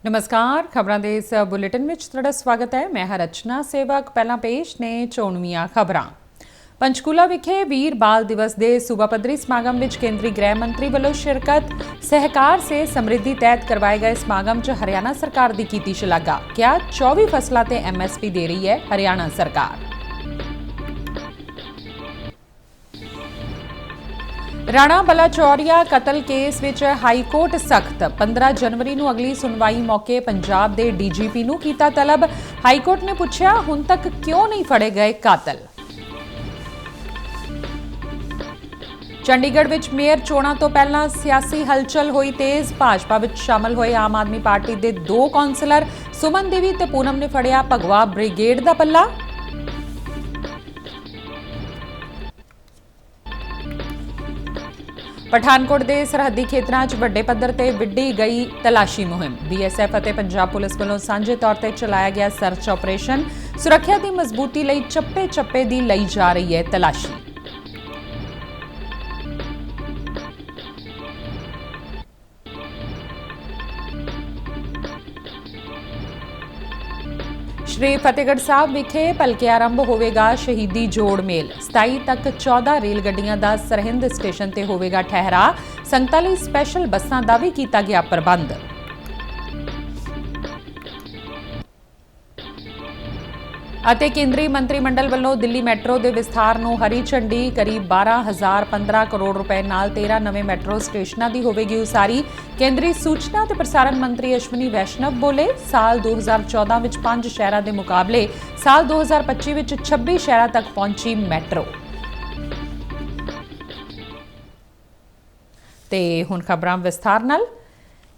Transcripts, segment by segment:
नमस्कार, खबरां दे इस बुलेटिन विच तुहाडा स्वागत है। मैं रचना सेवक। पहला पेश ने चोणवीआं खबरां। पंचकूला विखे वीर बाल दिवस के सूबा पद्धरी समागम विच केंद्रीय गृह मंत्री वालों शिरकत। सहकार से समृद्धि तहत करवाए गए समागम च हरियाणा सरकार की कीती शलाघा। क्या 24 फसलों ते MSP दे रही है हरियाणा सरकार। राणा बलाचौरिया कतल केस विच हाई कोर्ट सख्त। 15 जनवरी नूं अगली सुनवाई मौके पंजाब के DGP नूं कीता तलब। हाई कोर्ट ने पूछा हुण तक क्यों नहीं फड़े गए कातल। चंडीगढ़ विच मेयर चोणां तो पहलां सियासी हलचल हुई तेज। भाजपा विच शामिल होए आम आदमी पार्टी के 2 कौंसलर सुमन देवी ते पूनम ने फड़िया भगवा ब्रिगेड का पल्ला। पठानकोट के सरहदी खेतरां 'च वड्डे पद्धर ते विड्डी गई तलाशी मुहिम। BSF ਅਤੇ पंजाब पुलिस ਵੱਲੋਂ ਸਾਂਝੇ तौर पर चलाया गया सर्च ऑपरेशन। सुरक्षा की मजबूती ਲਈ ਚੱਪੇ ਚੱਪੇ ਦੀ ਲਈ जा रही है तलाशी। श्री फतेहगढ़ साहब विखे भलके आरंभ होवेगा शहीदी जोड़ मेल। 27 तक 14 रेल गड्डियां दा सरहिंद स्टेशन ते होवेगा ठहरा। 47 स्पैशल बसां दा भी कीता गया प्रबंध। ਅਤੇ ਕੇਂਦਰੀ ਮੰਤਰੀ ਮੰਡਲ ਵੱਲੋਂ ਦਿੱਲੀ ਮੈਟਰੋ ਦੇ ਵਿਸਥਾਰ ਨੂੰ ਹਰੀ ਝੰਡੀ। ਕਰੀਬ 12,015 ਕਰੋੜ ਰੁਪਏ ਨਾਲ 13 ਨਵੇਂ ਮੈਟਰੋ ਸਟੇਸ਼ਨਾਂ ਦੀ ਹੋਵੇਗੀ ਉਸਾਰੀ। ਕੇਂਦਰੀ ਸੂਚਨਾ ਤੇ ਪ੍ਰਸਾਰਣ ਮੰਤਰੀ ਅਸ਼ਵਨੀ ਵੈਸ਼ਨਵ ਬੋਲੇ ਸਾਲ 2014 ਵਿੱਚ 5 ਸ਼ਹਿਰਾਂ ਦੇ ਮੁਕਾਬਲੇ ਸਾਲ 2025 ਵਿੱਚ 26 ਸ਼ਹਿਰਾਂ ਤੱਕ ਪਹੁੰਚੀ ਮੈਟਰੋ। ਤੇ ਹੁਣ ਖਬਰਾਂ ਵਿਸਥਾਰ ਨਾਲ।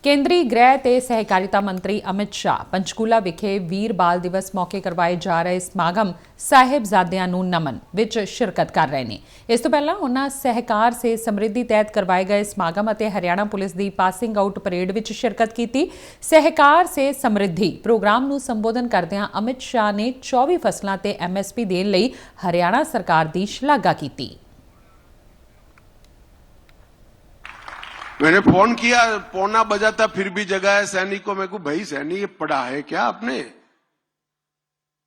केंद्रीय गृह ते सहकारिता मंत्री अमित शाह पंचकूला विखे वीर बाल दिवस मौके करवाए जा रहे समागम साहिबजादियां नूं नमन विच शिरकत कर रहे हैं। इस तो पहला उन्हां सहकार से समृद्धि तहत करवाए गए समागम अते हरियाणा पुलिस की पासिंग आउट परेड विच शिरकत की। सहकार से समृद्धि प्रोग्राम नूं संबोधन करदिआं अमित शाह ने 24 फसलों ते MSP देण लई हरियाणा सरकार की शलाघा की। मैंने फोन किया, पौना बजा था, फिर भी जगह है सैनिक को। मैं को भाई सैनिक ये पढ़ा है क्या आपने?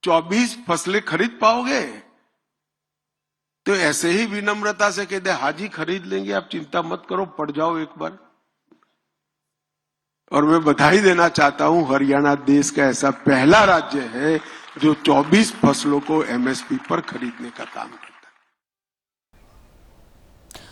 24 फसलें खरीद पाओगे? तो ऐसे ही विनम्रता से कहते हाजी खरीद लेंगे, आप चिंता मत करो, पढ़ जाओ एक बार। और मैं बधाई देना चाहता हूं, हरियाणा देश का ऐसा पहला राज्य है जो 24 फसलों को MSP पर खरीदने का काम करता है।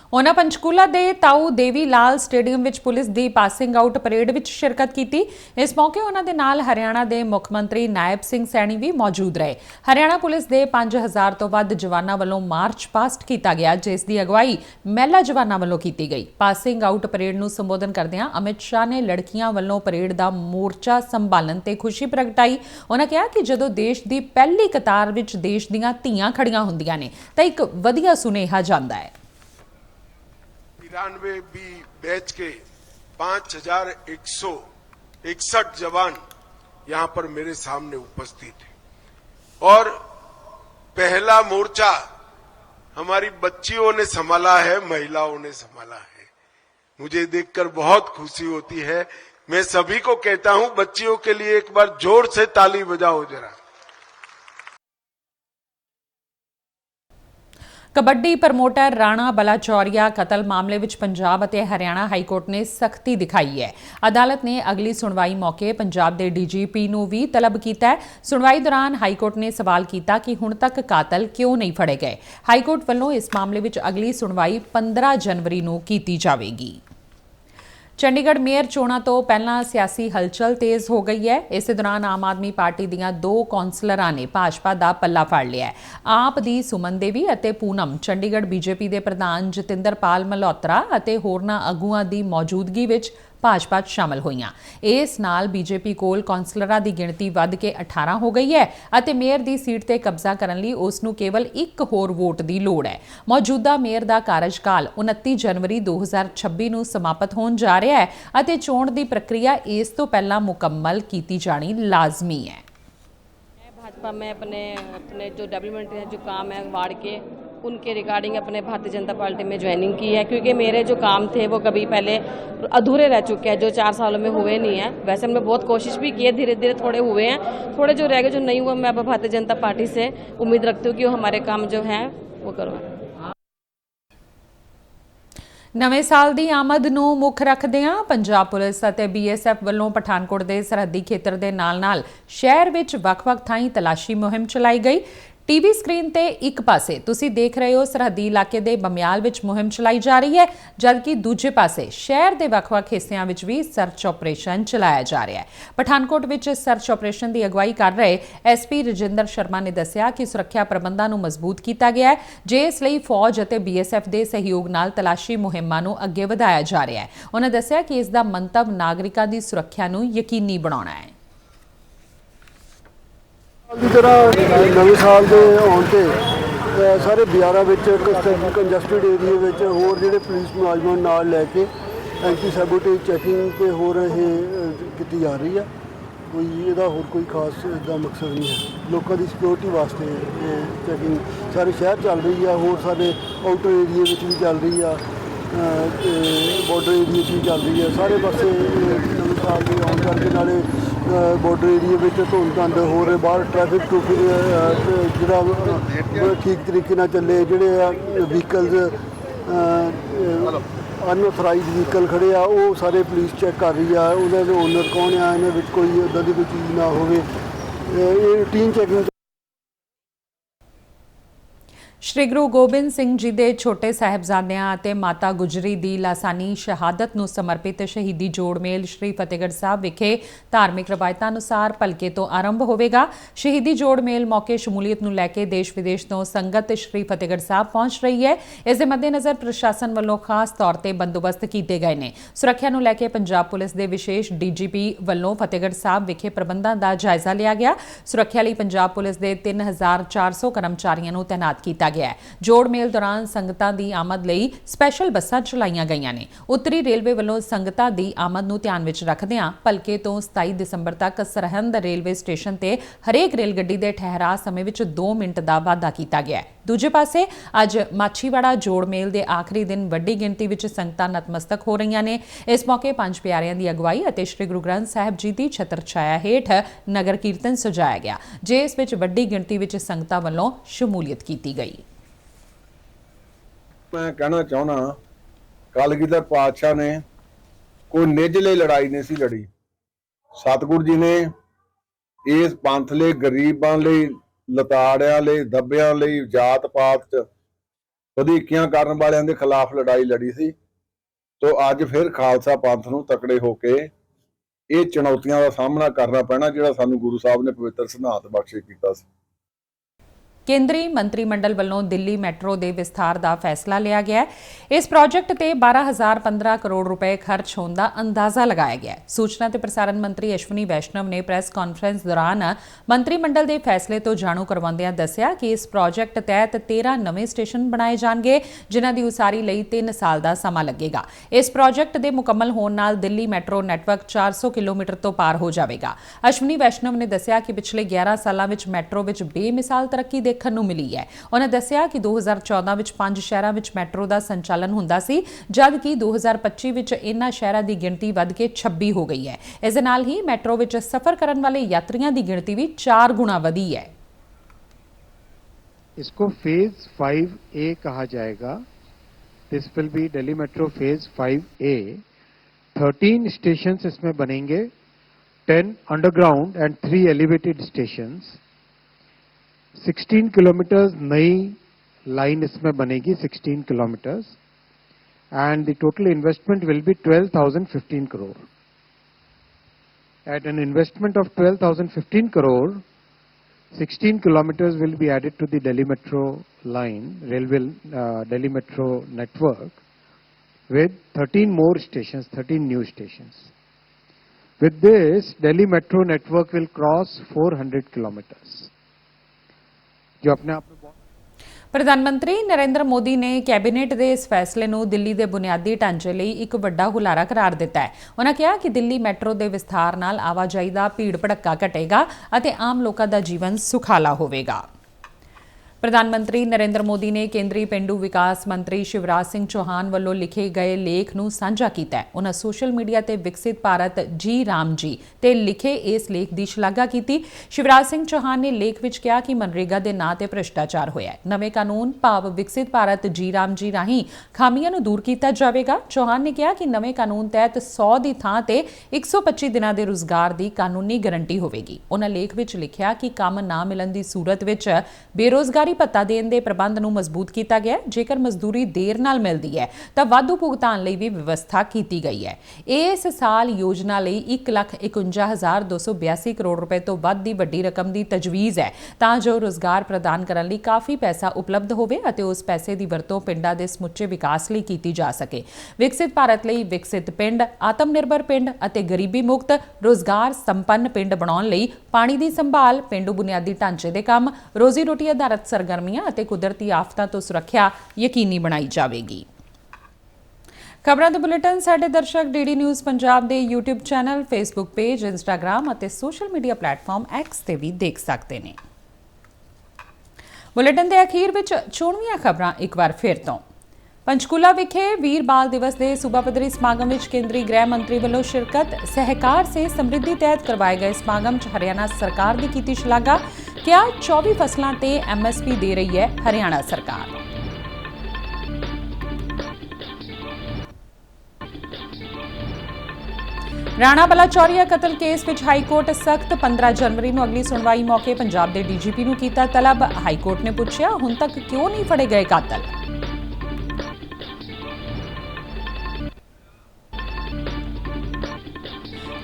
उन्होंने पंचकूला के ताऊ देवी लाल स्टेडियम विच पुलिस की पासिंग आउट परेड विच शिरकत की। इस मौके उन्होंने नाल हरियाणा के मुख मंत्री नायब सिंह सैनी भी मौजूद रहे। हरियाणा पुलिस के 5000 तो वध जवानों वालों मार्च पास्ट किया गया, जिसकी अगवाई महिला जवानों वालों की गई। पासिंग आउट परेड नूं संबोधन करदिआं अमित शाह ने लड़कियां वालों परेड का मोर्चा संभालण ते खुशी प्रगटाई। उन्होंने कहा कि जदों देश की पहली कतार विच देश दीआं धीआं खड़ियां हुंदिआं ने तां एक वधिया सुनेहा जांदा है। 93 बी बैच के 5161 जवान यहां पर मेरे सामने उपस्थित हैं और पहला मोर्चा हमारी बच्चियों ने संभाला है, महिलाओं ने संभाला है। मुझे देखकर बहुत खुशी होती है। मैं सभी को कहता हूं, बच्चियों के लिए एक बार जोर से ताली बजाओ जरा। कबड्डी प्रमोटर राणा बलाचौरिया कतल मामले विच पंजाब और हरियाणा हाईकोर्ट ने सख्ती दिखाई है। अदालत ने अगली सुनवाई मौके पंजाब के DGP नूं भी तलब किया है। सुनवाई दौरान हाईकोर्ट ने सवाल किया कि हुण तक कातल क्यों नहीं फड़े गए। हाईकोर्ट वालों इस मामले विच अगली सुनवाई 15 जनवरी नूं कीती जावेगी। चंडीगढ़ मेयर चोणां तो पहलां सियासी हलचल तेज हो गई है। इस दौरान आम आदमी पार्टी दीआं 2 कौंसलरां ने भाजपा का पल्ला फड़ लिया है। आप दी सुमन देवी अते पूनम चंडीगढ़ BJP के प्रधान जतिंदरपाल मल्होत्रा अते होरनां आगूआं दी मौजूदगी विच भाजपा शामिल होईआं। इस नाल BJP कोल कौंसलरां की गिणती वध के 18 हो गई है अते मेयर की सीट ते कब्जा करन लई उस नूं केवल एक होर वोट की लोड़ है। मौजूदा मेयर का कार्यकाल 29 जनवरी 2026 नूं समाप्त होण जा रहा है अते चोण की प्रक्रिया इस तो पहलां मुकम्मल की जानी लाजमी है। भाजपा में अपने जो डेवलपमेंट है, जो काम है वार्ड के, उनके रिगार्डिंग अपने भारतीय जनता पार्टी में ज्वाइनिंग की है, क्योंकि मेरे जो काम थे वो कभी पहले अधूरे रह चुके हैं, जो 4 सालों में हुए नहीं है। वैसे हमने बहुत कोशिश भी की है, धीरे धीरे थोड़े हुए हैं, थोड़े जो रह गए, जो नहीं हुआ, मैं अब भारतीय जनता पार्टी से उम्मीद रखती हूँ कि वो हमारे काम जो हैं वो करवाएं। ਨਵੇਂ ਸਾਲ ਦੀ ਆਮਦ ਨੂੰ ਮੁੱਖ ਰੱਖਦਿਆਂ ਪੰਜਾਬ ਪੁਲਿਸ ਅਤੇ BSF ਵੱਲੋਂ ਪਠਾਨਕੋਟ ਦੇ ਸਰਹੱਦੀ ਖੇਤਰ ਦੇ ਨਾਲ-ਨਾਲ ਸ਼ਹਿਰ ਵਿੱਚ ਵੱਖ-ਵੱਖ ਥਾਈਂ ਤਲਾਸ਼ੀ ਮੁਹਿੰਮ ਚਲਾਈ ਗਈ। टीवी स्क्रीन ते एक पासे तुसी देख रहे हो सरहदी इलाके दे बमियाल विच मुहिम चलाई जा रही है, जबकि दूजे पासे शहर दे वख-वख हिस्सियां विच भी सर्च ऑपरेशन चलाया जा रहा है। पठानकोट विच सर्च ऑपरेशन की अगवाई कर रहे SP रजिंदर शर्मा ने दस्सिया कि सुरक्षा प्रबंधां नूं मजबूत किया गया है, जिस लई फौज अते BSF दे सहयोग नाल तलाशी मुहिमां नूं अगे वधाया जा रहा है। उन्होंने दस्सिया कि इस दा मंतव नागरिकां दी सुरक्षा नूं यकीनी बनाउणा है। ਦੀ ਤਰ੍ਹਾਂ ਨਵੇਂ ਸਾਲ ਦੇ ਆਉਣ 'ਤੇ ਸਾਰੇ ਬਾਜ਼ਾਰਾਂ ਵਿੱਚ ਕੰਜਸਟਡ ਏਰੀਏ ਵਿੱਚ ਹੋਰ ਜਿਹੜੇ ਪੁਲਿਸ ਮੁਲਾਜ਼ਮਾਂ ਨਾਲ ਲੈ ਕੇ ਐਂਟੀ ਸੈਬੋਟੇਜ ਚੈਕਿੰਗ ਤੇ ਹੋਰ ਇਹ ਕੀਤੀ ਜਾ ਰਹੀ ਹੈ। ਕੋਈ ਇਹਦਾ ਹੋਰ ਕੋਈ ਖਾਸ ਇਹਦਾ ਮਕਸਦ ਨਹੀਂ ਹੈ। ਲੋਕਾਂ ਦੀ ਸਿਕਿਉਰਿਟੀ ਵਾਸਤੇ ਇਹ ਚੈਕਿੰਗ ਸਾਰੇ ਸ਼ਹਿਰ ਚੱਲ ਰਹੀ ਆ, ਹੋਰ ਸਾਡੇ ਆਊਟਰ ਏਰੀਏ ਵਿੱਚ ਵੀ ਚੱਲ ਰਹੀ ਆ, ਬਾਰਡਰ ਏਰੀਏ 'ਚ ਵੀ ਚੱਲ ਰਹੀ ਆ। ਸਾਰੇ ਪਾਸੇ ਨਵੇਂ ਸਾਲ ਦੇ ਆਉਣ ਕਰਕੇ ਨਾਲੇ ਬਾਰਡਰ ਏਰੀਏ ਵਿੱਚ ਧੁੰਦ ਹੋ ਰਹੇ, ਬਾਹਰ ਟ੍ਰੈਫਿਕ ਜਿਹੜਾ ਠੀਕ ਤਰੀਕੇ ਨਾਲ ਚੱਲੇ, ਜਿਹੜੇ ਆ ਵਹੀਕਲਸ ਅਨਆਥੋਰਾਈਜ਼ਡ ਵਹੀਕਲ ਖੜੇ ਆ ਉਹ ਸਾਰੇ ਪੁਲਿਸ ਚੈੱਕ ਕਰ ਰਹੀ ਆ, ਉਹਨਾਂ ਦੇ ਓਨਰ ਕੌਣ ਆ, ਇਹਨਾਂ ਵਿੱਚ ਕੋਈ ਉੱਦਾਂ ਦੀ ਕੋਈ ਚੀਜ਼ ਨਾ ਹੋਵੇ। ਇਹ ਰੂਟੀਨ ਚੈਕਿੰਗ। श्री गुरु गोबिंद सिंह जी के छोटे साहिबजादियां ते माता गुजरी दी लासानी शहादत नूं समर्पित शहीदी जोड़ मेल श्री फतेहगढ़ साहब विखे धार्मिक रवायतां अनुसार भलके तो आरंभ होवेगा। शहीदी जोड़ मेल मौके शमूलीयत नूं लैके देश विदेश तो संगत श्री फतेहगढ़ साहब पहुंच रही है। इस दे मद्देनज़र प्रशासन वालों खास तौर पर बंदोबस्त किए गए ने। सुरक्षा नूं लैके पंजाब पुलिस के विशेष DGP वालों फतेहगढ़ साहब विखे प्रबंधां दा जायजा लिया गया। सुरक्षा लई पंजाब पुलिस के 3400 कर्मचारियों नूं तैनात किया गया है। जोड़ मेल दौरान संगतां दी आमद लई स्पैशल बसां चलाईआं गईआं ने। उत्तरी रेलवे वालों संगतां दी आमद नूं ध्यान विच रखदिआं भलके तो 27 दिसंबर तक सरहंद रेलवे स्टेशन ते हरेक रेलगड्डी दे ठहराव समय विच 2 मिनट दा वाधा कीता गया है। दूजे पासे अज माछीवाड़ा जोड़ मेल दे आखिरी दिन वड्डी गिणती विच संगतां नतमस्तक हो रहीआं ने। इस मौके पंज प्यारियां दी अगवाई अते श्री गुरु ग्रंथ साहिब जी दी छत्र छाया हेठ नगर कीर्तन सजाया गया, जिस विच वड्डी गिणती विच संगतां वालों शमूलियत कीती गई। मैं कहना चाहना कलगीधर पातशाह ने कोई निजले लड़ाई नहीं सी लड़ी। सतगुरु जी ने इस पंथ ले गरीबां लई, लताड़ियां लई, दबियां लई, जात पात च ਵਧੀਕੀਆਂ ਕਰਨ वालियां दे खिलाफ लड़ाई लड़ी सी। तो अज फिर खालसा पंथ नूं तकड़े होके ये चुनौतियां का सामना करना पैना जिहड़ा सानूं गुरु साहब ने पवित्र सिद्धांत बख्शे कीता सी। केंद्री मंत्रिमंडल वालों दिल्ली मैट्रो के विस्तार का फैसला लिया गया है। इस प्रोजेक्ट ते 12,015 करोड़ रुपए खर्च होने का अंदाजा लगाया गया है। सूचना ते प्रसारण मंत्री अश्विनी वैष्णव ने प्रेस कॉन्फ्रेंस दौरान मंत्रिमंडल के फैसले तो जाणू करवाउंदिआं दस्सिया कि इस प्रोजेक्ट तहत 13 नवे स्टेशन बनाए जाणगे, जिन्हां दी उसारी लई 3 साल का समा लगेगा। इस प्रोजेक्ट के मुकम्मल होने नाल दिल्ली मैट्रो नैटवर्क 400 किलोमीटर तो पार हो जाएगा। अश्विनी वैष्णव ने दस्सिया कि पिछले 11 सालों में मैट्रो में बेमिसाल तरक्की देखण नूं मिली है। उन्होंने दस्सिया कि 2014 में 5 शहरों में मैट्रो का संचालन हुंदा सी, जबकि 2025 में इन्हां शहरों की गिणती वध के 26 हो गई है। इस दे नाल ही मैट्रो में सफर करने वाले यात्रियों की गिणती भी 4 गुणा वधी है। इसको फेज 5A कहा जाएगा। This will be Delhi metro phase 5A। 13 station इसमें बनेंगे, 10 underground and 3 elevated stations. 16 kilometres नई लाइन इसमें बनेगी, 16 kilometres, and the total investment will be 12,015 crore. At an investment of 12,015 crore, 16 kilometers will be added to the Delhi Metro line, railway Delhi Metro network, with 13 more stations, 13 new stations. With this, Delhi Metro network will cross 400 kilometers. जो अपने आप में प्रधानमंत्री नरेंद्र मोदी ने cabinet के इस फैसले को दिल्ली के बुनियादी ढांचे लिए एक बड़ा हुलारा करार दिता है। उन्होंने कहा कि दिल्ली मैट्रो के विस्तार नाल आवाजाही का भीड़ भड़का घटेगा और आम लोगों का जीवन सुखाला होगा। प्रधानमंत्री नरेंद्र मोदी ने केंद्रीय पेंडू विकास मंत्री शिवराज सिंह चौहान वालों लिखे गए लेख नूं साझा कीता है। उन्हां सोशल मीडिया ते विकसित भारत जी राम जी ते लिखे इस लेख की शलाघा की। शिवराज सिंह चौहान ने लेख विच कहा कि मनरेगा के नां ते भ्रष्टाचार होया है। नवे कानून भाव विकसित भारत जी राम जी राही खामियां नूं दूर किया जाएगा। चौहान ने कहा कि नवे कानून तहत 100 की थां ते 125 दिनां के रोजगार की कानूनी गारंटी होवेगी। उन्हां लेख विच लिखिया कि काम ना मिलन की सूरत विच बेरोजगारी भत्ता देण दे प्रबंध नूं मजबूत किया गया। जेकर मजदूरी देर नाल मिलदी है तां वाधू भुगतान लई भी व्यवस्था की गई है। इस साल योजना लई 1,51,282 करोड़ रुपए तो वध दी वड्डी रकम की तजवीज़ है तां जो रोजगार प्रदान करन लई काफ़ी पैसा उपलब्ध होवे अते उस पैसे की वरतों पिंडां दे समुचे विकास लई कीती जा सके। विकसित भारत लई विकसित पिंड, आत्म निर्भर पिंड अते गरीबी मुक्त रोजगार संपन्न पिंड बनाउण लई पानी की संभाल, पेंडू बुनियादी ढांचे दे काम, रोजी रोटी आधारित सरगर्मियां अते कुदरती आफतां तो सुरक्षा यकीनी बनाई जाएगी। खबरां दे बुलेटिन साडे दर्शक डीडी न्यूज़ पंजाब दे YouTube channel, Facebook page, Instagram अते सोशल मीडिया प्लेटफॉर्म एक्स ते भी देख सकते हैं। बुलेटिन के अखीर विच चोणवीआं खबरां एक बार फिर तो। पंचकूला विखे वीर बाल दिवस के सूबा पद्धरी समागम में केंद्रीय गृह मंत्री वालों शिरकत। सहकार से समृद्धि तहत करवाए गए समागम च हरियाणा सरकार की कीती शलाघा। क्या 24 फसलों ते MSP दे रही है हरियाणा सरकार। राणा बलाचौरिया कतल केस विच हाईकोर्ट सख्त। 15 जनवरी को अगली सुनवाई मौके पंजाब के DGP नूं कीता तलब। हाईकोर्ट ने पूछा हुण तक क्यों नहीं फड़े गए कातल।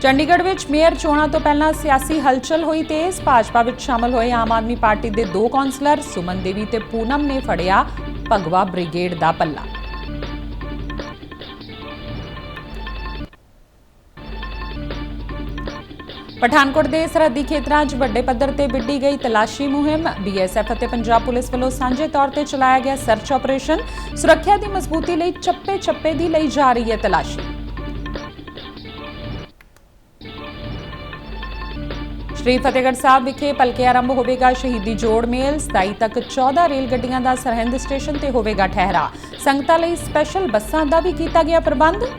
चंडीगढ़ में मेयर चोणां तो पहला सियासी हलचल हुई तेज। भाजपा में शामिल हुए आम आदमी पार्टी के 2 कौंसलर सुमन देवी ते पूनम ने फड़िया भगवा ब्रिगेड का पल्ला। पठानकोट के सरहदी खेतरां च वड्डे पद्धर ते विड्डी गई तलाशी मुहिम। BSF अते पंजाब पुलिस वालों सांझे तौर ते चलाया गया सर्च ऑपरेशन। सुरक्षा की मजबूती लई चप्पे चप्पे दी लई जा रही है तलाशी। श्री फतेहगढ़ साहब विखे भलके आरंभ होगा शहीदी जोड़ मेल। 27 तक 14 रेल गड्डियां दा सरहिंद स्टेशन ते होगा ठहरा। संगतां लई स्पैशल बसां दा भी कीता गया प्रबंध।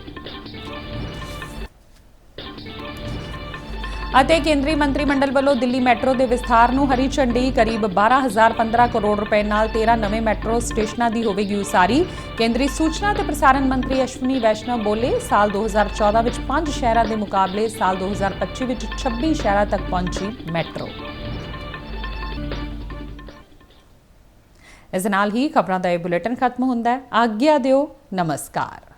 अते केंद्रीय मंत्रिमंडल वालों दिल्ली मैट्रो के विस्तार नूं हरी झंडी। करीब 12,015 करोड़ रुपए नाल 13 नवे मैट्रो स्टेशनां की होगी उसारी। केंद्रीय सूचना ते प्रसारण मंत्री अश्विनी वैष्णव बोले साल 2014 में 5 शहरों के मुकाबले साल 2025 में 26 शहरों तक पहुंची मैट्रो। इस नाल ही खबरां दा यह बुलेटिन खत्म हुंदा है। आग्या दिओ, नमस्कार।